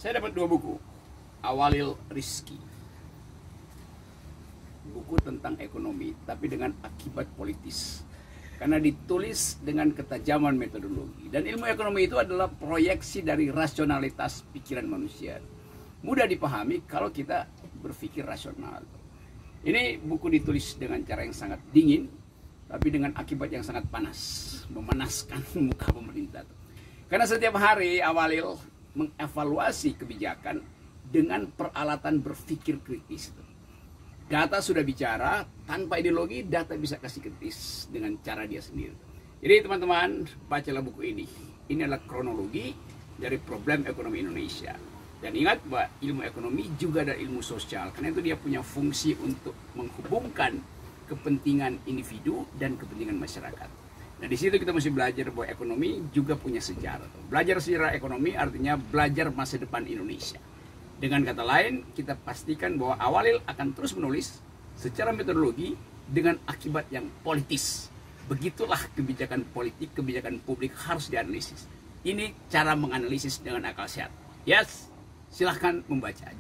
Saya dapat 2 buku. Awalil Rizki, buku tentang ekonomi, tapi dengan akibat politis. Karena ditulis dengan ketajaman metodologi. Dan ilmu ekonomi itu adalah proyeksi dari rasionalitas pikiran manusia. Mudah dipahami kalau kita berpikir rasional. Ini buku ditulis dengan cara yang sangat dingin, tapi dengan akibat yang sangat panas, memanaskan muka pemerintah. Karena setiap hari Awalil mengevaluasi kebijakan dengan peralatan berpikir kritis. Data sudah bicara, tanpa ideologi data bisa kasih kritis dengan cara dia sendiri. Jadi teman-teman, bacalah buku ini. Ini adalah kronologi dari problem ekonomi Indonesia. Dan ingat bahwa ilmu ekonomi juga ada ilmu sosial, karena itu dia punya fungsi untuk menghubungkan kepentingan individu dan kepentingan masyarakat. Nah, di situ kita mesti belajar bahwa ekonomi juga punya sejarah. Belajar sejarah ekonomi artinya belajar masa depan Indonesia. Dengan kata lain, kita pastikan bahwa Awalil akan terus menulis secara metodologi dengan akibat yang politis. Begitulah kebijakan politik, kebijakan publik harus dianalisis. Ini cara menganalisis dengan akal sehat. Yes, silahkan membaca.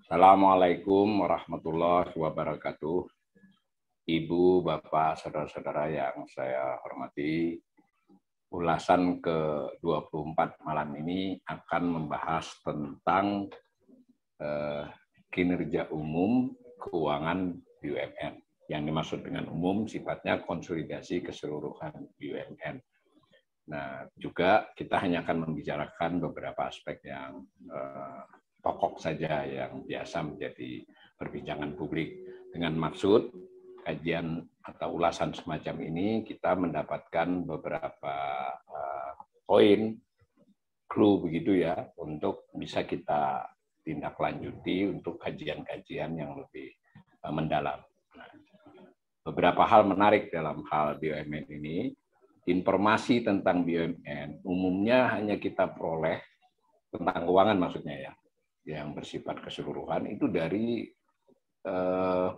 Assalamualaikum warahmatullahi wabarakatuh. Ibu, Bapak, Saudara-saudara yang saya hormati, ulasan ke-24 malam ini akan membahas tentang kinerja umum keuangan BUMN. Yang dimaksud dengan umum sifatnya konsolidasi keseluruhan BUMN. Nah, juga kita hanya akan membicarakan beberapa aspek yang pokok saja yang biasa menjadi perbincangan publik. Dengan maksud kajian atau ulasan semacam ini kita mendapatkan beberapa poin, clue begitu ya, untuk bisa kita tindak lanjuti untuk kajian-kajian yang lebih mendalam. Nah, beberapa hal menarik dalam hal BUMN ini. Informasi tentang BUMN umumnya hanya kita peroleh tentang keuangan maksudnya ya, yang bersifat keseluruhan itu dari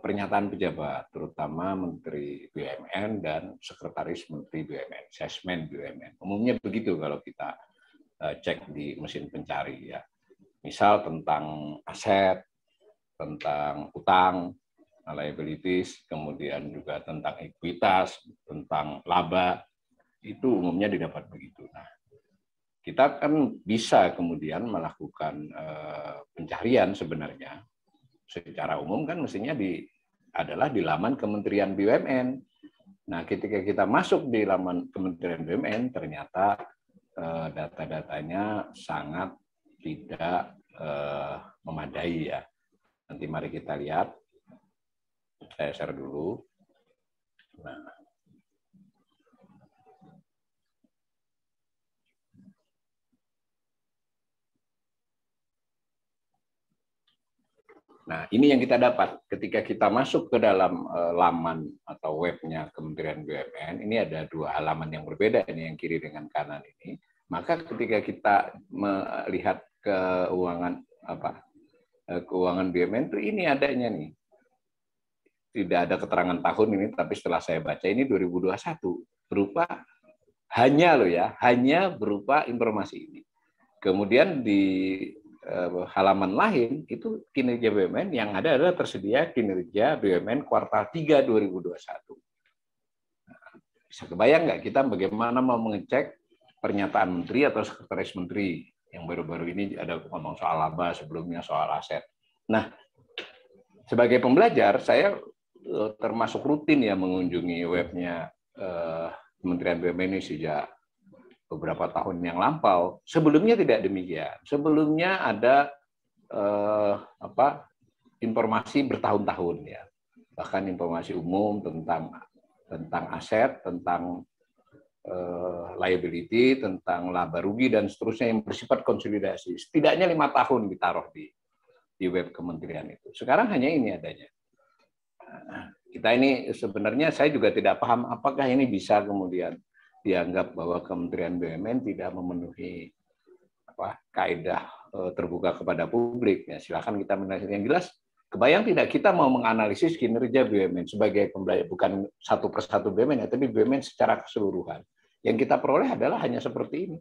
pernyataan pejabat, terutama Menteri BUMN dan Sekretaris Menteri BUMN, Sesmen BUMN. Umumnya begitu kalau kita cek di mesin pencari ya. Misal tentang aset, tentang utang, liabilities, kemudian juga tentang ekuitas, tentang laba, itu umumnya didapat begitu. Nah, kita kan bisa kemudian melakukan pencarian sebenarnya secara umum kan mestinya adalah di laman Kementerian BUMN. Nah, ketika kita masuk di laman Kementerian BUMN ternyata data-datanya sangat tidak memadai ya. Nanti mari kita lihat. Saya share dulu. Nah, ini yang kita dapat ketika kita masuk ke dalam laman atau webnya Kementerian BUMN. Ini ada 2 halaman yang berbeda, ini yang kiri dengan kanan ini. Maka ketika kita melihat keuangan BUMN itu ini adanya nih. Tidak ada keterangan tahun ini, tapi setelah saya baca ini 2021 berupa hanya berupa informasi ini. Kemudian di halaman lain itu kinerja BUMN yang ada adalah tersedia kinerja BUMN kuartal 3 2021. Nah, bisa kebayang nggak kita bagaimana mau mengecek pernyataan menteri atau sekretaris menteri yang baru-baru ini ada ngomong soal laba, sebelumnya soal aset. Nah, sebagai pembelajar saya termasuk rutin ya mengunjungi webnya Kementerian BUMN ini sejak beberapa tahun yang lampau. Sebelumnya tidak demikian. Sebelumnya ada informasi bertahun-tahun ya. Bahkan informasi umum tentang aset, tentang liability, tentang laba rugi dan seterusnya yang bersifat konsolidasi. Setidaknya 5 tahun ditaruh di web kementerian itu. Sekarang hanya ini adanya. Kita ini sebenarnya saya juga tidak paham apakah ini bisa kemudian dianggap bahwa Kementerian BUMN tidak memenuhi kaidah terbuka kepada publik. Ya, silakan kita menanyakan. Yang jelas, kebayang tidak kita mau menganalisis kinerja BUMN sebagai pembelajar, bukan satu persatu BUMN, ya, tapi BUMN secara keseluruhan. Yang kita peroleh adalah hanya seperti ini.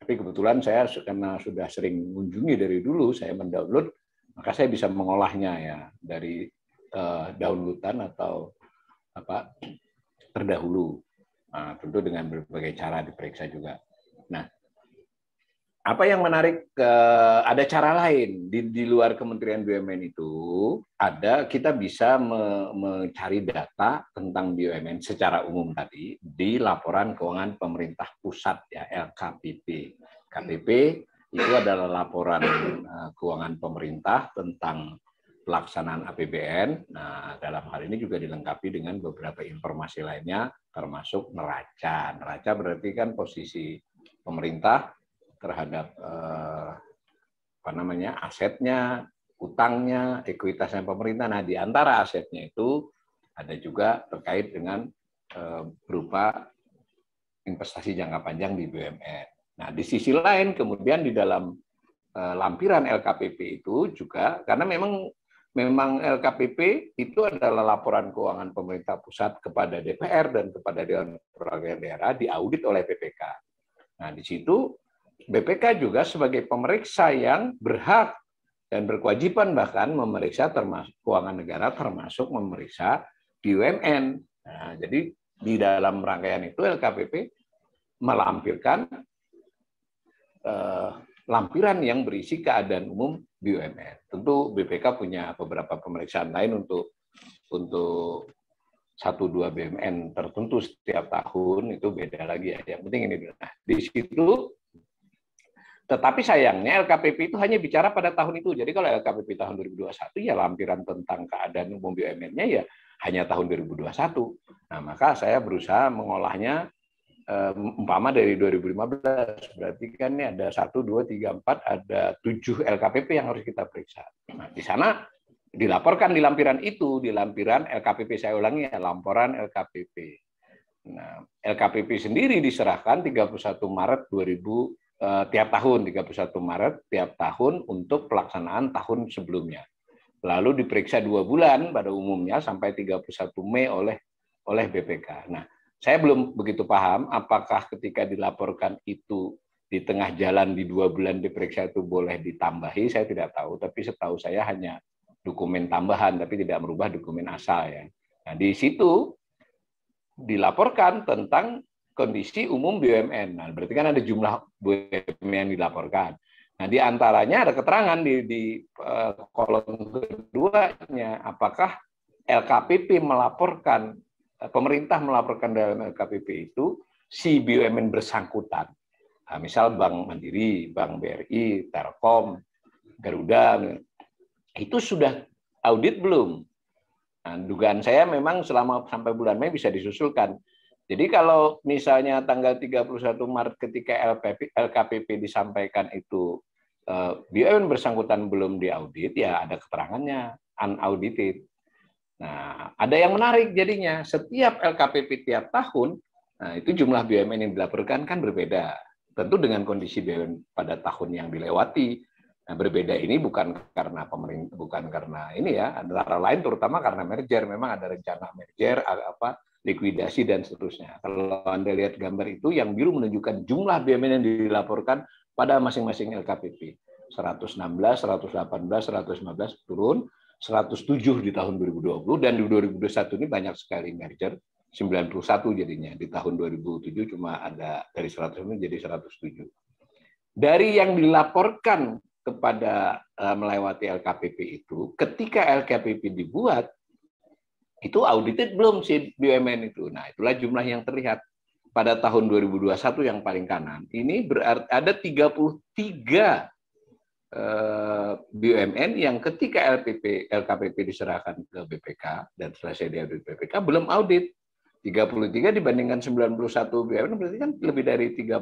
Tapi kebetulan saya karena sudah sering mengunjungi dari dulu, saya mendownload, maka saya bisa mengolahnya ya dari downloadan atau terdahulu. Nah, tentu dengan berbagai cara diperiksa juga. Nah, apa yang menarik, ada cara lain di luar Kementerian BUMN itu, kita bisa mencari data tentang BUMN secara umum tadi di laporan keuangan pemerintah pusat ya, LKPP. KPP itu adalah laporan keuangan pemerintah tentang pelaksanaan APBN. Nah, dalam hal ini juga dilengkapi dengan beberapa informasi lainnya, termasuk neraca. Neraca berarti kan posisi pemerintah terhadap asetnya, utangnya, ekuitasnya pemerintah. Nah, di antara asetnya itu ada juga terkait dengan berupa investasi jangka panjang di BUMN. Nah, di sisi lain kemudian di dalam lampiran LKPP itu juga, karena memang LKPP itu adalah laporan keuangan pemerintah pusat kepada DPR dan kepada Dewan Perwakilan Daerah diaudit oleh BPK. Nah, di situ BPK juga sebagai pemeriksa yang berhak dan berkewajiban bahkan memeriksa termasuk keuangan negara, termasuk memeriksa BUMN. Nah, jadi di dalam rangkaian itu LKPP melampirkan lampiran yang berisi keadaan umum BUMN. Tentu BPK punya beberapa pemeriksaan lain untuk 1-2 BUMN tertentu setiap tahun, itu beda lagi ya. Yang penting ini. Nah, di situ, tetapi sayangnya LKPP itu hanya bicara pada tahun itu. Jadi kalau LKPP tahun 2021 ya lampiran tentang keadaan umum BUMN-nya ya hanya tahun 2021. Nah, maka saya berusaha mengolahnya umpama dari 2015, berarti kan ini ada 1, 2, 3, 4, ada 7 LKPP yang harus kita periksa. Nah, di sana dilaporkan di lampiran itu, di lampiran LKPP, saya ulangi ya, laporan LKPP. Nah, LKPP sendiri diserahkan 31 Maret 2000 tiap tahun, 31 Maret tiap tahun untuk pelaksanaan tahun sebelumnya. Lalu diperiksa 2 bulan pada umumnya sampai 31 Mei oleh BPK. Nah, saya belum begitu paham apakah ketika dilaporkan itu di tengah jalan di 2 bulan diperiksa itu boleh ditambahi, saya tidak tahu. Tapi setahu saya hanya dokumen tambahan, tapi tidak merubah dokumen asal ya. Nah, di situ dilaporkan tentang kondisi umum BUMN. Nah, berarti kan ada jumlah BUMN yang dilaporkan. Nah, di antaranya ada keterangan di kolom keduanya, apakah LKPP melaporkan, pemerintah melaporkan dalam LKPP itu si BUMN bersangkutan. Nah, misal Bank Mandiri, Bank BRI, Telkom, Garuda, itu sudah audit belum? Nah, dugaan saya memang selama sampai bulan Mei bisa disusulkan. Jadi kalau misalnya tanggal 31 Maret ketika LKPP disampaikan itu BUMN bersangkutan belum diaudit, ya ada keterangannya unaudited. Nah, ada yang menarik jadinya, setiap LKPP tiap tahun, nah itu jumlah BUMN yang dilaporkan kan berbeda. Tentu dengan kondisi BUMN pada tahun yang dilewati. Nah, berbeda ini bukan karena pemerintah, bukan karena ini ya, antara lain terutama karena merger, memang ada rencana merger, likuidasi dan seterusnya. Kalau Anda lihat gambar itu, yang biru menunjukkan jumlah BUMN yang dilaporkan pada masing-masing LKPP. 116, 118, 115 turun, 107 di tahun 2020, dan di 2021 ini banyak sekali merger, 91 jadinya. Di tahun 2007 cuma ada dari 100 ini jadi 107. Dari yang dilaporkan kepada melewati LKPP itu, ketika LKPP dibuat, itu audited belum si BUMN itu. Nah, itulah jumlah yang terlihat pada tahun 2021 yang paling kanan. Ini berarti ada 33 BUMN yang ketika LKPP diserahkan ke BPK dan selesai diaudit BPK belum audit. 33 dibandingkan 91 BUMN berarti kan lebih dari 36%.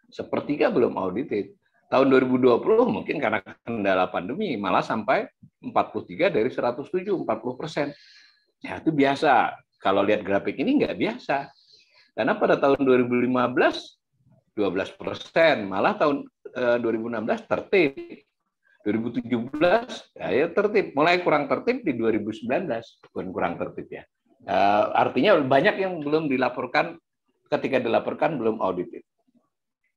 Sepertiga belum audited. Tahun 2020 mungkin karena kendala pandemi malah sampai 43 dari 107, 40%. Ya itu biasa. Kalau lihat grafik ini nggak biasa. Karena pada tahun 2015 12%, malah tahun 2016 tertib. 2017 ya tertib, mulai kurang tertib di 2019, bukan kurang tertib ya. Artinya banyak yang belum dilaporkan, ketika dilaporkan belum audited.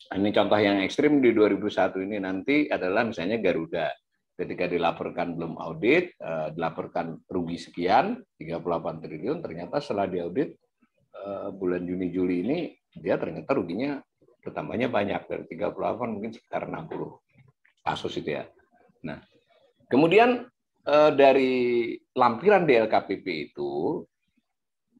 Ini contoh yang ekstrim di 2001 ini nanti adalah misalnya Garuda. Ketika dilaporkan belum audit, dilaporkan rugi sekian, 38 triliun, ternyata setelah diaudit bulan Juni Juli ini dia ternyata ruginya bertambahnya banyak, dari 38 mungkin sekitar 60 kasus itu ya. Nah, kemudian dari lampiran di LKPP itu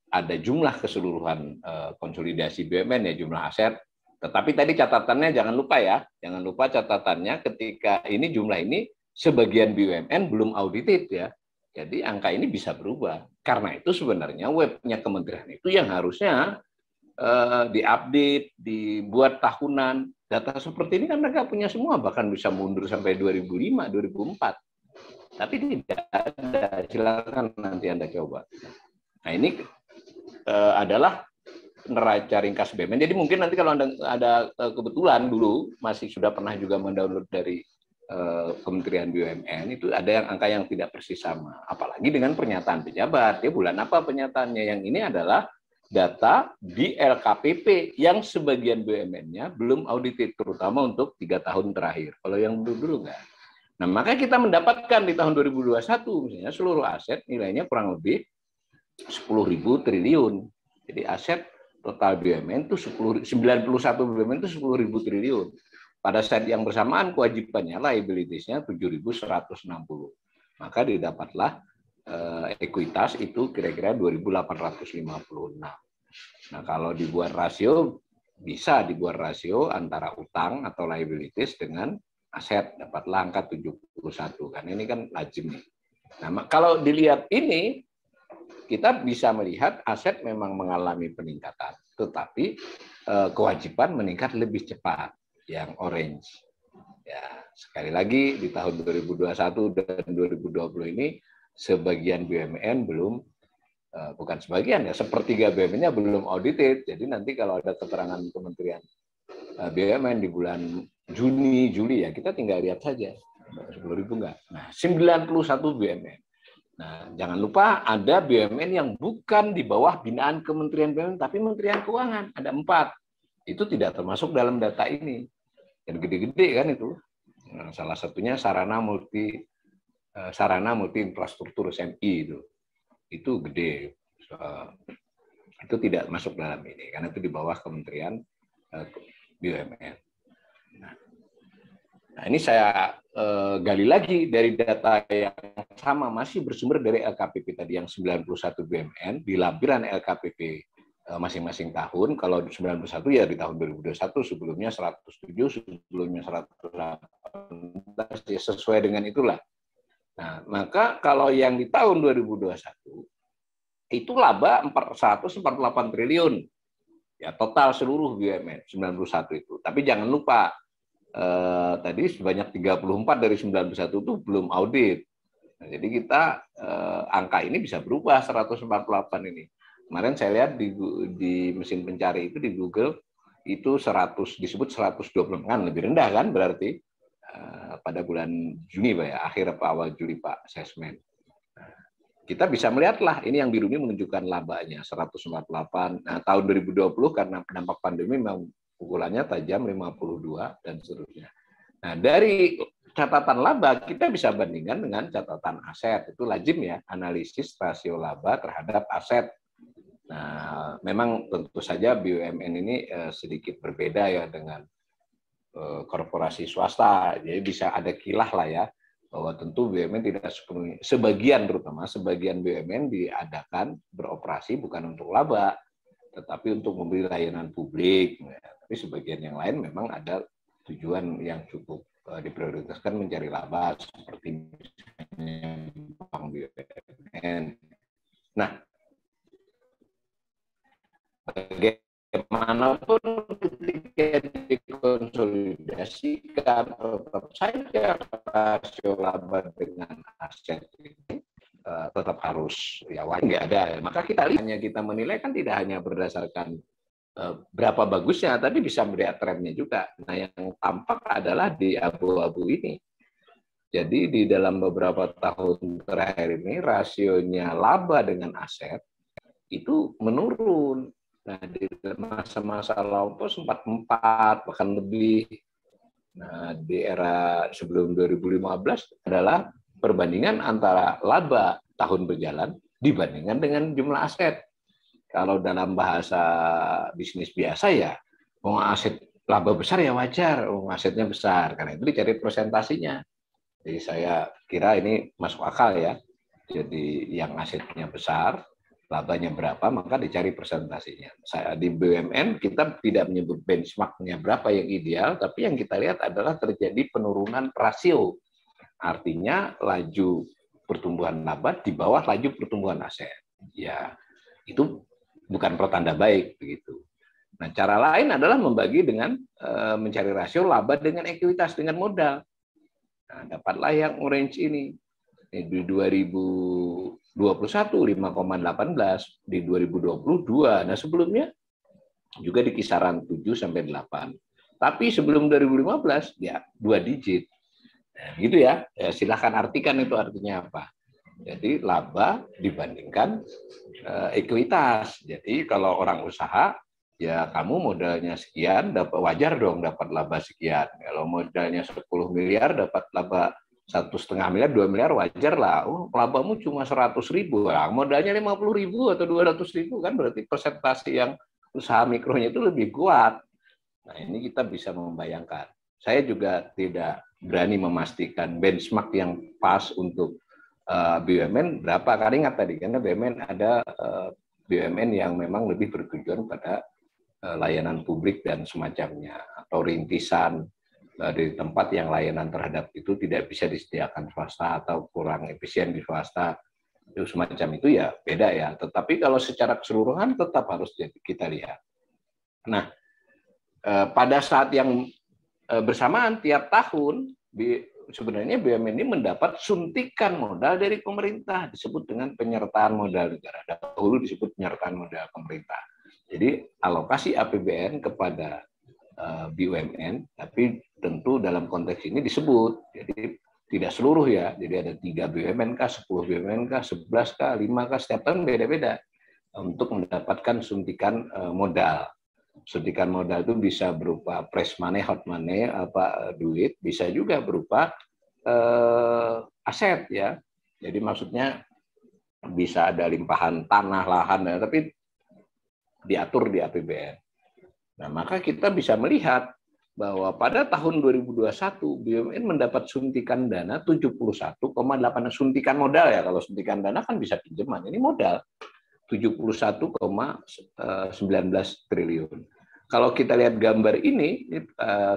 ada jumlah keseluruhan konsolidasi BUMN ya, jumlah aset. Tetapi tadi catatannya jangan lupa ya, jangan lupa catatannya ketika ini jumlah ini sebagian BUMN belum audited ya. Jadi angka ini bisa berubah. Karena itu sebenarnya webnya kementerian itu yang harusnya diupdate, dibuat tahunan. Data seperti ini kan mereka punya semua, bahkan bisa mundur sampai 2005, 2004. Tapi tidak ada, silakan nanti Anda coba. Nah ini adalah neraca ringkas BUMN. Jadi mungkin nanti kalau Anda ada kebetulan dulu masih sudah pernah juga mendownload dari Kementerian BUMN, itu ada yang angka yang tidak persis sama. Apalagi dengan pernyataan pejabat. Dia bulan apa pernyataannya? Yang ini adalah data di LKPP yang sebagian BUMN-nya belum audited, terutama untuk 3 tahun terakhir. Kalau yang dulu enggak. Nah, maka kita mendapatkan di tahun 2021 misalnya seluruh aset nilainya kurang lebih 10.000 triliun. Jadi aset total BUMN itu 91 BUMN itu 10.000 triliun. Pada saat yang bersamaan kewajibannya liabilities-nya 7.160. Maka didapatlah ekuitas itu kira-kira 2.856. Nah, kalau dibuat rasio, bisa dibuat rasio antara utang atau liabilities dengan aset, dapatlah angka 71. Karena ini kan lazim nih. Nah, kalau dilihat ini, kita bisa melihat aset memang mengalami peningkatan, tetapi kewajiban meningkat lebih cepat, yang orange. Ya, sekali lagi di tahun 2021 dan 2020 ini sebagian BUMN belum, bukan sebagian ya, sepertiga BUMN-nya belum audited. Jadi nanti kalau ada keterangan Kementerian BUMN di bulan Juni, Juli ya, kita tinggal lihat saja. 10.000 enggak. Nah, 91 BUMN. Nah, jangan lupa ada BUMN yang bukan di bawah binaan Kementerian BUMN, tapi Kementerian Keuangan. Ada 4. Itu tidak termasuk dalam data ini. Dan gede-gede kan itu. Nah, salah satunya sarana multi infrastruktur SMI itu gede, itu tidak masuk dalam ini karena itu di bawah Kementerian BUMN. Nah ini saya gali lagi dari data yang sama, masih bersumber dari LKPP tadi yang 91 BUMN di lampiran LKPP masing-masing tahun. Kalau 91 ya di tahun 2021, sebelumnya 107, sebelumnya 118, ya sesuai dengan itulah. Nah, maka kalau yang di tahun 2021 itu laba 148 triliun. Ya, total seluruh BUMN 91 itu. Tapi jangan lupa tadi sebanyak 34 dari 91 itu belum audit. Nah, jadi kita angka ini bisa berubah 148 ini. Kemarin saya lihat di mesin pencari itu di Google itu 100 disebut 120 kan lebih rendah kan berarti. Pada bulan Juni Pak ya, akhir apa awal Juli Pak assessment. Kita bisa melihatlah ini yang biru ini menunjukkan labanya 148. Nah, tahun 2020 karena dampak pandemi memang pukulannya tajam 52 dan seterusnya. Nah, dari catatan laba kita bisa bandingkan dengan catatan aset. Itu lazim ya, analisis rasio laba terhadap aset. Nah, memang tentu saja BUMN ini sedikit berbeda ya dengan korporasi swasta, jadi bisa ada kilah lah ya, bahwa tentu BUMN tidak sepenuhnya, terutama sebagian BUMN diadakan beroperasi bukan untuk laba, tetapi untuk memberi layanan publik. Tapi sebagian yang lain memang ada tujuan yang cukup diprioritaskan mencari laba, seperti misalnya bank BUMN. Nah, bagaimanapun ketika dikonsolidasikan tetap saja rasio laba dengan aset ini tetap harus ya wajib nggak ada. Maka kita menilai kan tidak hanya berdasarkan berapa bagusnya, tapi bisa melihat trennya juga. Nah, yang tampak adalah di abu-abu ini. Jadi di dalam beberapa tahun terakhir ini rasionya laba dengan aset itu menurun. Nah, di masa-masa lampau sempat 4 bahkan lebih. Nah, di era sebelum 2015 adalah perbandingan antara laba tahun berjalan dibandingkan dengan jumlah aset. Kalau dalam bahasa bisnis biasa ya, mau aset laba besar ya wajar, asetnya besar. Karena itu dicari presentasinya. Jadi saya kira ini masuk akal ya. Jadi yang asetnya besar, labanya berapa, maka dicari presentasinya. Di BUMN kita tidak menyebut benchmarknya berapa yang ideal, tapi yang kita lihat adalah terjadi penurunan rasio. Artinya laju pertumbuhan laba di bawah laju pertumbuhan aset. Ya, itu bukan pertanda baik begitu. Nah, cara lain adalah membagi dengan mencari rasio laba dengan ekuitas, dengan modal. Nah, dapatlah yang orange ini. Di 2021 5,18, di 2022. Nah, sebelumnya juga di kisaran 7 sampai 8. Tapi sebelum 2015 ya 2 digit. Nah, gitu ya. Silahkan artikan itu artinya apa. Jadi laba dibandingkan ekuitas. Jadi kalau orang usaha ya kamu modalnya sekian, dapat wajar dong dapat laba sekian. Kalau modalnya 10 miliar dapat laba 1,5 miliar, 2 miliar wajar lah. Oh, labamu cuma 100.000, lah. Modalnya 50.000 atau 200.000 kan berarti persentase yang usaha mikronya itu lebih kuat. Nah, ini kita bisa membayangkan. Saya juga tidak berani memastikan benchmark yang pas untuk BUMN berapa. Kali ingat tadi karena BUMN ada BUMN yang memang lebih bertujuan pada layanan publik dan semacamnya, atau rintisan dari tempat yang layanan terhadap itu tidak bisa disediakan swasta atau kurang efisien di swasta, itu semacam itu ya beda ya. Tetapi kalau secara keseluruhan tetap harus kita lihat. Nah, pada saat yang bersamaan tiap tahun sebenarnya BUMN ini mendapat suntikan modal dari pemerintah, disebut dengan penyertaan modal negara. Dahulu disebut penyertaan modal pemerintah. Jadi alokasi APBN kepada BUMN, tapi tentu dalam konteks ini disebut. Jadi tidak seluruh ya. Jadi ada 3 BUMN kah, 10 BUMN kah, 11 kah, 5 kah, setiap tahun beda-beda untuk mendapatkan suntikan modal. Suntikan modal itu bisa berupa fresh money, hot money, duit, bisa juga berupa aset ya. Jadi maksudnya bisa ada limpahan tanah, lahan, tapi diatur di APBN. Nah, maka kita bisa melihat bahwa pada tahun 2021 BUMN mendapat suntikan dana 71,8, suntikan modal ya. Kalau suntikan dana kan bisa pinjaman, ini modal 71,19 triliun. Kalau kita lihat gambar ini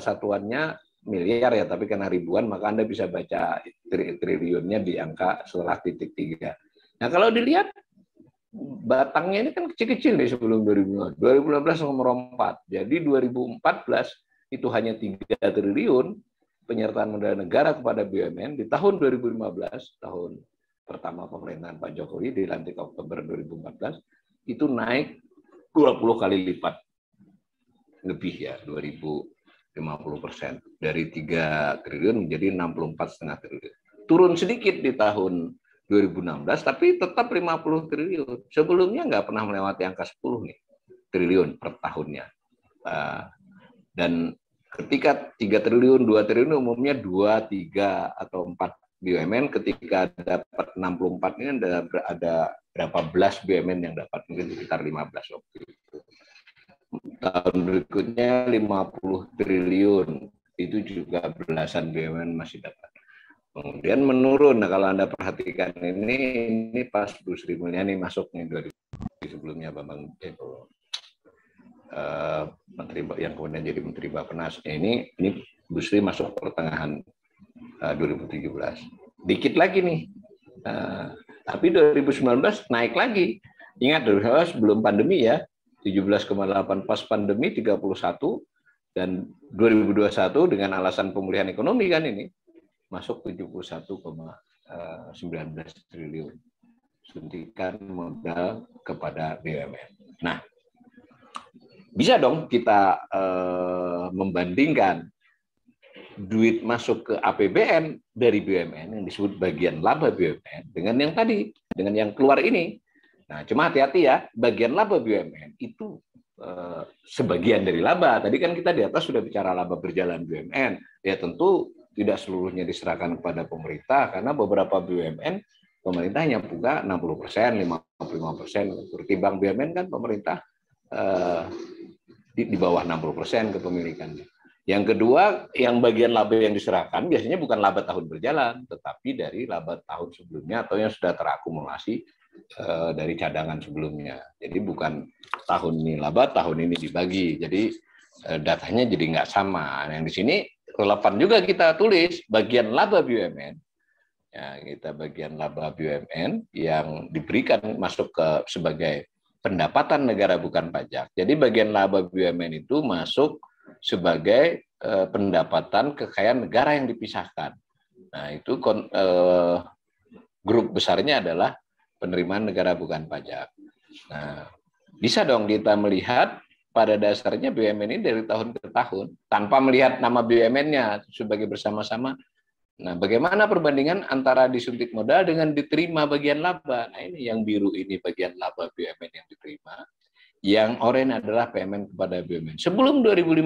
satuannya miliar ya, tapi karena ribuan maka Anda bisa baca triliunnya di angka setelah titik 3. Nah, kalau dilihat batangnya ini kan kecil-kecil nih sebelum 2015. 2016 nomor 4. Jadi 2014 itu hanya 3 triliun penyertaan modal negara kepada BUMN. Di tahun 2015, tahun pertama pemerintahan Pak Jokowi, dilantik Oktober 2014, itu naik 20 kali lipat. Lebih ya, 2050%. Dari 3 triliun menjadi 64,5 triliun. Turun sedikit di tahun 2016, tapi tetap 50 triliun. Sebelumnya nggak pernah melewati angka 10 nih, triliun per tahunnya. Dan ketika 3 triliun, 2 triliun umumnya 2, 3, atau 4 BUMN. Ketika dapat 64 ini ada berapa belas BUMN yang dapat, mungkin sekitar 15 waktu itu. Tahun berikutnya 50 triliun, itu juga belasan BUMN masih dapat. Kemudian menurun. Nah, kalau Anda perhatikan ini pas Bu Sri Mulyani masuk nih 2000, sebelumnya Bambang menteri yang kemudian jadi Menteri Bappenas. Ini Bu Sri masuk pertengahan 2017. Dikit lagi nih. Tapi 2019 naik lagi. Ingat 2019 belum pandemi ya. 17,8 pas pandemi 31, dan 2021 dengan alasan pemulihan ekonomi kan ini masuk 71,19 triliun suntikan modal kepada BUMN. Nah, bisa dong kita membandingkan duit masuk ke APBN dari BUMN yang disebut bagian laba BUMN dengan yang tadi, dengan yang keluar ini. Nah, cuma hati-hati ya, bagian laba BUMN itu sebagian dari laba. Tadi kan kita di atas sudah bicara laba berjalan BUMN. Ya tentu tidak seluruhnya diserahkan kepada pemerintah, karena beberapa BUMN pemerintah hanya buka 60%, 55%. Ketimbang BUMN kan pemerintah di bawah 60% kepemilikannya. Yang kedua, yang bagian laba yang diserahkan biasanya bukan laba tahun berjalan, tetapi dari laba tahun sebelumnya atau yang sudah terakumulasi dari cadangan sebelumnya. Jadi bukan tahun ini laba, tahun ini dibagi. Jadi datanya jadi nggak sama. Nah, yang di sini relevan juga kita tulis bagian laba BUMN. Ya, kita bagian laba BUMN yang diberikan masuk ke sebagai pendapatan negara bukan pajak. Jadi bagian laba BUMN itu masuk sebagai pendapatan kekayaan negara yang dipisahkan. Nah, itu grup besarnya adalah penerimaan negara bukan pajak. Nah, bisa dong kita melihat pada dasarnya BUMN ini dari tahun ke tahun tanpa melihat nama BUMN-nya sebagai bersama-sama. Nah, bagaimana perbandingan antara disuntik modal dengan diterima bagian laba? Nah, ini yang biru ini bagian laba BUMN yang diterima. Yang oranye adalah PMN kepada BUMN. Sebelum 2015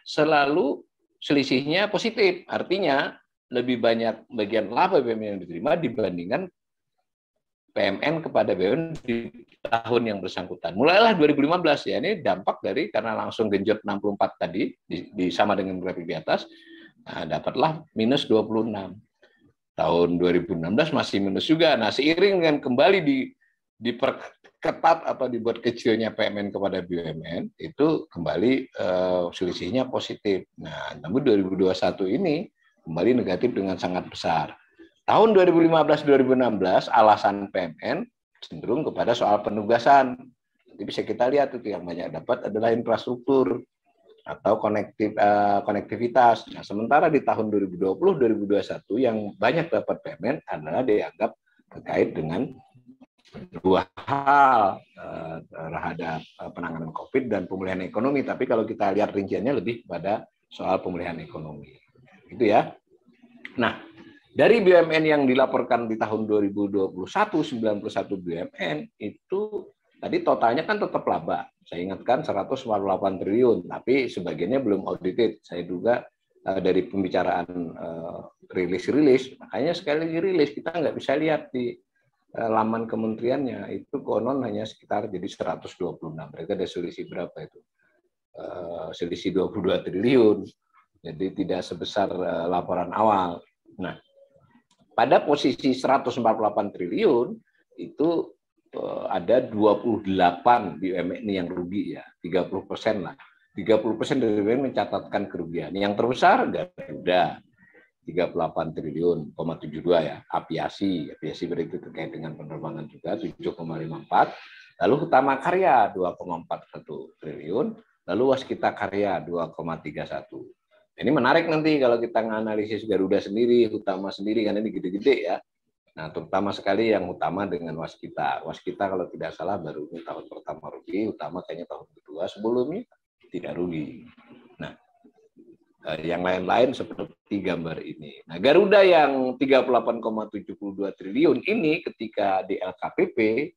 selalu selisihnya positif. Artinya lebih banyak bagian laba BUMN yang diterima dibandingkan PMN kepada BUMN di tahun yang bersangkutan. Mulailah 2015 ya, ini dampak dari karena langsung genjot 64 tadi sama dengan grafik di atas. Nah, dapatlah minus 26. Tahun 2016 masih minus juga. Nah, seiring dengan kembali diperketat atau dibuat kecilnya PMN kepada BUMN, itu kembali selisihnya positif. Nah, namun 2021 ini kembali negatif dengan sangat besar. Tahun 2015-2016 alasan PMN cenderung kepada soal penugasan. Jadi bisa kita lihat itu yang banyak dapat adalah infrastruktur atau konektivitas. Nah, sementara di tahun 2020-2021 yang banyak dapat PMN adalah dianggap terkait dengan dua hal terhadap penanganan COVID dan pemulihan ekonomi. Tapi kalau kita lihat rinciannya lebih pada soal pemulihan ekonomi. Itu ya. Nah, dari BUMN yang dilaporkan di tahun 2021, 91 BUMN itu tadi totalnya kan tetap laba. Saya ingatkan 148 triliun, tapi sebagiannya belum audited. Saya duga dari pembicaraan rilis-rilis, makanya sekali lagi rilis, kita nggak bisa lihat di laman kementeriannya, itu konon hanya sekitar jadi 126. Mereka ada selisih berapa itu? Selisih 22 triliun. Jadi tidak sebesar laporan awal. Nah, pada posisi 148 triliun itu ada 28 BUMN yang rugi ya, 30% lah. 30% dari BUMN mencatatkan kerugian. Yang terbesar Garuda 38 triliun, 72 ya. Aviasi berarti terkait dengan penerbangan juga 7,54. Lalu Hutama Karya 2,41 triliun, lalu Waskita Karya 2,31. Ini menarik nanti kalau kita menganalisis Garuda sendiri, Hutama sendiri, kan ini gede-gede ya. Nah, terutama sekali yang Hutama dengan Waskita. Waskita kalau tidak salah baru ini tahun pertama rugi, Hutama kayaknya tahun kedua, sebelumnya tidak rugi. Nah, yang lain-lain seperti gambar ini. Nah, Garuda yang 38,72 triliun ini ketika di LKPP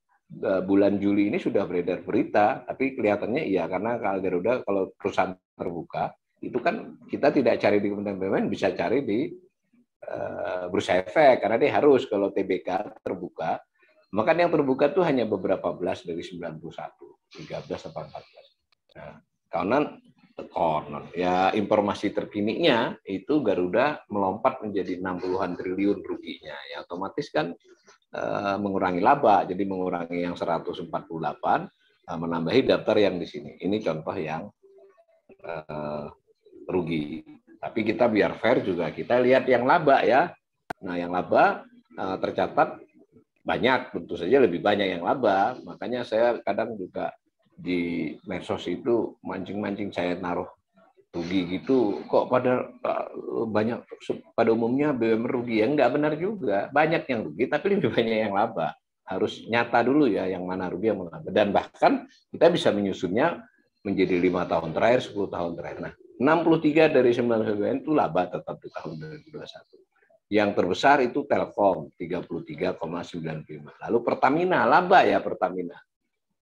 bulan Juli ini sudah beredar berita, tapi kelihatannya iya karena kalau Garuda kalau perusahaan terbuka itu kan kita tidak cari di Kementerian BUMN, bisa cari di Bursa Efek karena dia harus kalau TBK terbuka. Maka yang terbuka tuh hanya beberapa belas dari 91, 13 atau 14. Nah, konon ya informasi terkininya itu Garuda melompat menjadi 60-an triliun ruginya. Ya otomatis kan mengurangi laba, jadi mengurangi yang 148 menambahi daftar yang di sini. Ini contoh yang rugi. Tapi kita biar fair juga kita lihat yang laba ya. Nah, yang laba tercatat banyak, tentu saja lebih banyak yang laba. Makanya saya kadang juga di medsos itu mancing-mancing saya naruh rugi gitu. Kok pada banyak pada umumnya BUMN rugi? Ya enggak benar juga. Banyak yang rugi tapi lebih banyak yang laba. Harus nyata dulu ya yang mana rugi yang mana laba. Dan bahkan kita bisa menyusunnya menjadi 5 tahun terakhir, 10 tahun terakhir. Nah, 63 dari 19 BUMN itu laba tetap di tahun 2021. Yang terbesar itu Telkom 33,95. Lalu Pertamina, laba ya Pertamina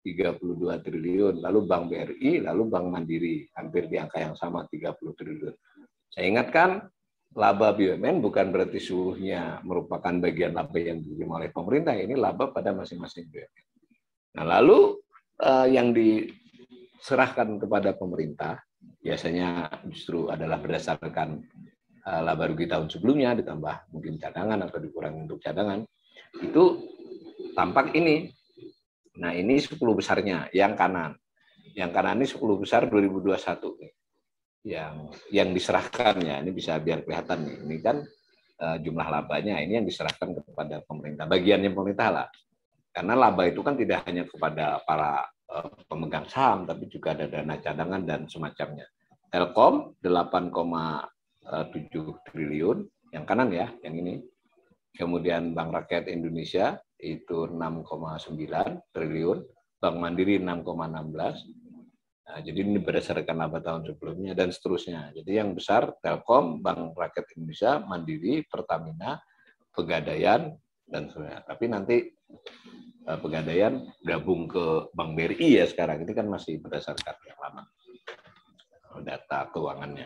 32 triliun, lalu Bank BRI, lalu Bank Mandiri hampir di angka yang sama 30 triliun. Saya ingatkan, laba BUMN bukan berarti seluruhnya merupakan bagian laba yang diterima oleh pemerintah, ini laba pada masing-masing BUMN. Nah, lalu yang diserahkan kepada pemerintah biasanya justru adalah berdasarkan laba rugi tahun sebelumnya ditambah mungkin cadangan atau dikurangi untuk cadangan, itu tampak ini. Nah, ini 10 besarnya yang kanan. Yang kanan ini 10 besar 2021 nih. Yang diserahkan ya, ini bisa biar kelihatan nih. Ini kan jumlah labanya, ini yang diserahkan kepada pemerintah. Bagiannya pemerintah lah. Karena laba itu kan tidak hanya kepada para pemegang saham, tapi juga ada dana cadangan dan semacamnya. Telkom 8,7 triliun, yang kanan ya, yang ini. Kemudian Bank Rakyat Indonesia itu 6,9 triliun, Bank Mandiri 6,16. Nah, jadi ini berdasarkan laba tahun sebelumnya dan seterusnya. Jadi yang besar Telkom, Bank Rakyat Indonesia, Mandiri, Pertamina, Pegadaian, dan seterusnya. Tapi nanti Pegadaian gabung ke Bank BRI ya sekarang. Ini kan masih berdasarkan yang lama data keuangannya.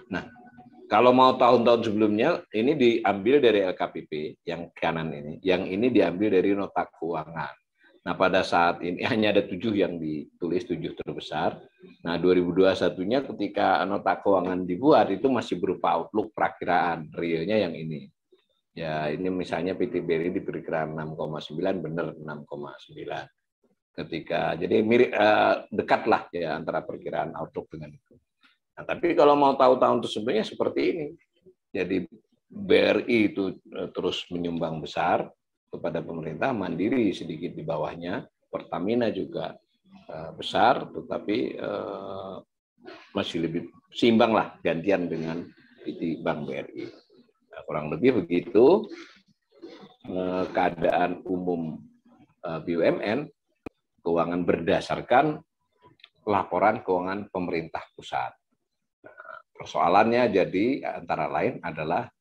Nah, kalau mau tahun-tahun sebelumnya, ini diambil dari LKPP, yang kanan ini. Yang ini diambil dari nota keuangan. Nah, pada saat ini hanya ada 7 yang ditulis, 7 terbesar. Nah, 2021-nya ketika nota keuangan dibuat, itu masih berupa outlook perakiraan. Realnya yang ini. Ya, ini misalnya PT BRI diperkirakan 6,9, benar 6,9. Jadi mirip, dekatlah ya antara perkiraan outlook dengan itu. Nah, tapi kalau mau tahu tahun sebelumnya seperti ini. Jadi BRI itu terus menyumbang besar kepada pemerintah, Mandiri sedikit di bawahnya, Pertamina juga besar, tetapi masih lebih seimbang lah gantian dengan Bank BRI. Nah, kurang lebih begitu keadaan umum BUMN keuangan berdasarkan laporan keuangan pemerintah pusat. Persoalannya jadi antara lain adalah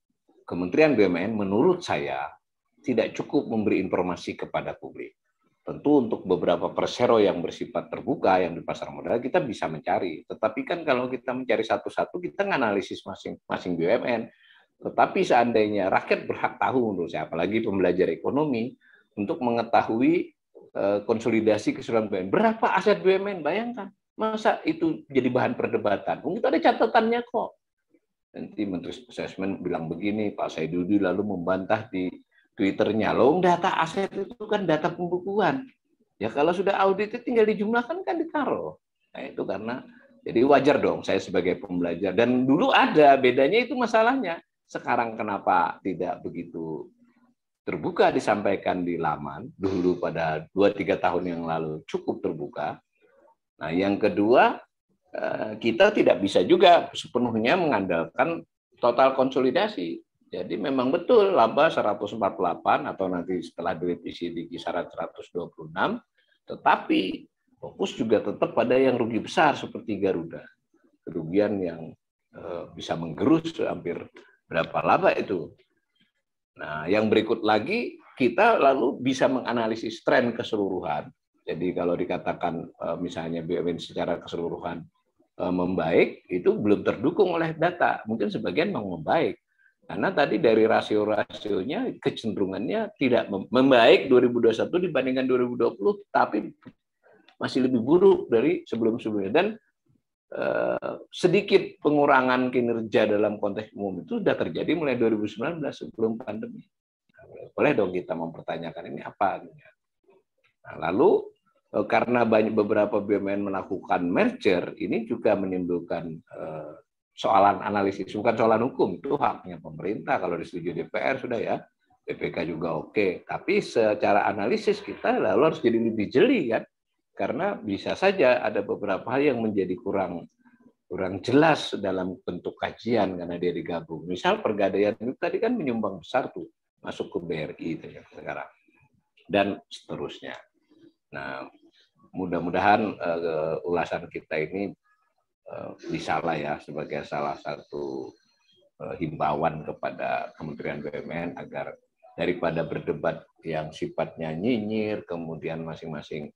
Kementerian BUMN menurut saya tidak cukup memberi informasi kepada publik. Tentu untuk beberapa persero yang bersifat terbuka yang di pasar modal kita bisa mencari. Tetapi kan kalau kita mencari satu-satu kita menganalisis masing-masing BUMN. Tetapi seandainya rakyat berhak tahu menurut saya, apalagi pembelajar ekonomi, untuk mengetahui konsolidasi keseluruhan BUMN. Berapa aset BUMN? Bayangkan. Masa itu jadi bahan perdebatan? Mungkin ada catatannya kok. Nanti Menteri Assessment bilang begini, Pak Saidudi lalu membantah di Twitternya, loh data aset itu kan data pembukuan. Ya kalau sudah audit itu tinggal dijumlahkan kan ditaruh. Nah itu karena, jadi wajar dong saya sebagai pembelajar. Dan dulu ada, bedanya itu masalahnya. Sekarang kenapa tidak begitu terbuka disampaikan di laman, dulu pada 2-3 tahun yang lalu cukup terbuka. Nah, yang kedua, kita tidak bisa juga sepenuhnya mengandalkan total konsolidasi. Jadi memang betul laba 148 atau nanti setelah direvisi di kisaran 126, tetapi fokus juga tetap pada yang rugi besar seperti Garuda. Kerugian yang bisa menggerus hampir berapa laba itu. Nah, yang berikut lagi kita lalu bisa menganalisis tren keseluruhan. Jadi kalau dikatakan misalnya BUMN secara keseluruhan membaik, itu belum terdukung oleh data. Mungkin sebagian memang membaik. Karena tadi dari rasio-rasionya kecenderungannya tidak membaik 2021 dibandingkan 2020, tapi masih lebih buruk dari sebelum-sebelumnya. Dan sedikit pengurangan kinerja dalam konteks umum itu sudah terjadi mulai 2019 sebelum pandemi. Boleh dong kita mempertanyakan ini apa? Nah, lalu karena beberapa BUMN melakukan merger, ini juga menimbulkan soalan analisis, bukan soalan hukum, itu haknya pemerintah, kalau disetujui DPR sudah ya, BPK juga oke. Tapi secara analisis kita lalu harus jadi lebih jeli kan, karena bisa saja ada beberapa hal yang menjadi kurang jelas dalam bentuk kajian karena dia digabung. Misal Pegadaian itu tadi kan menyumbang besar tuh, masuk ke BRI itu ya sekarang, dan seterusnya. Nah, mudah-mudahan ulasan kita ini bisa lah ya sebagai salah satu himbauan kepada Kementerian BUMN agar daripada berdebat yang sifatnya nyinyir, kemudian masing-masing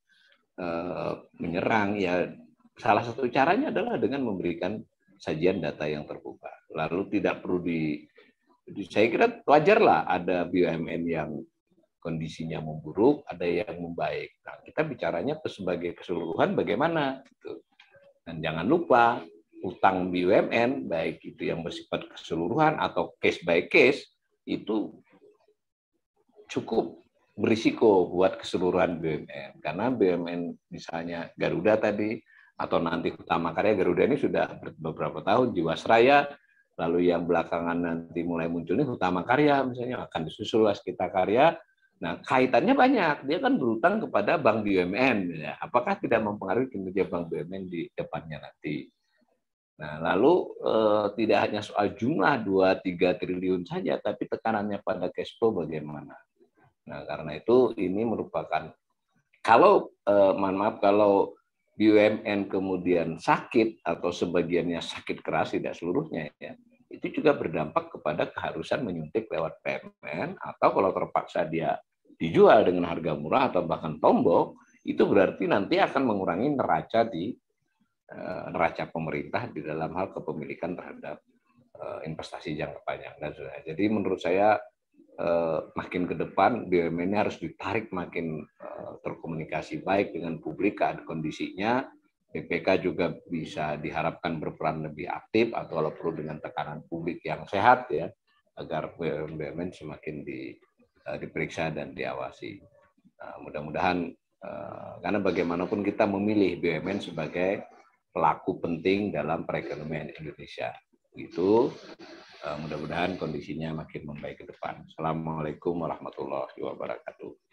menyerang, ya salah satu caranya adalah dengan memberikan sajian data yang terbuka. Lalu tidak perlu saya kira wajar lah ada BUMN yang kondisinya memburuk, ada yang membaik. Nah, kita bicaranya sebagai keseluruhan bagaimana. Gitu. Dan jangan lupa, utang BUMN, baik itu yang bersifat keseluruhan atau case by case, itu cukup berisiko buat keseluruhan BUMN. Karena BUMN misalnya Garuda tadi, atau nanti Utama Karya, Garuda ini sudah beberapa tahun, Jiwasraya, lalu yang belakangan nanti mulai muncul ini Utama Karya, misalnya akan disusul Waskita Karya. Nah, kaitannya banyak. Dia kan berutang kepada bank BUMN. Ya. Apakah tidak mempengaruhi kinerja bank BUMN di depannya nanti? Nah, lalu tidak hanya soal jumlah 2-3 triliun saja, tapi tekanannya pada cash flow bagaimana? Nah, karena itu ini merupakan, kalau mohon maaf, kalau BUMN kemudian sakit atau sebagiannya sakit keras, tidak seluruhnya, ya, itu juga berdampak kepada keharusan menyuntik lewat PMN, atau kalau terpaksa dia dijual dengan harga murah atau bahkan tombok, itu berarti nanti akan mengurangi neraca pemerintah di dalam hal kepemilikan terhadap investasi jangka panjang. Jadi menurut saya makin ke depan BUMN ini harus ditarik makin terkomunikasi baik dengan publik keadaan kondisinya. BPK juga bisa diharapkan berperan lebih aktif atau kalau perlu dengan tekanan publik yang sehat ya, agar BUMN semakin diperiksa dan diawasi. Nah, mudah-mudahan karena bagaimanapun kita memilih BUMN sebagai pelaku penting dalam perekonomian Indonesia. Itu mudah-mudahan kondisinya makin membaik ke depan. Assalamualaikum warahmatullahi wabarakatuh.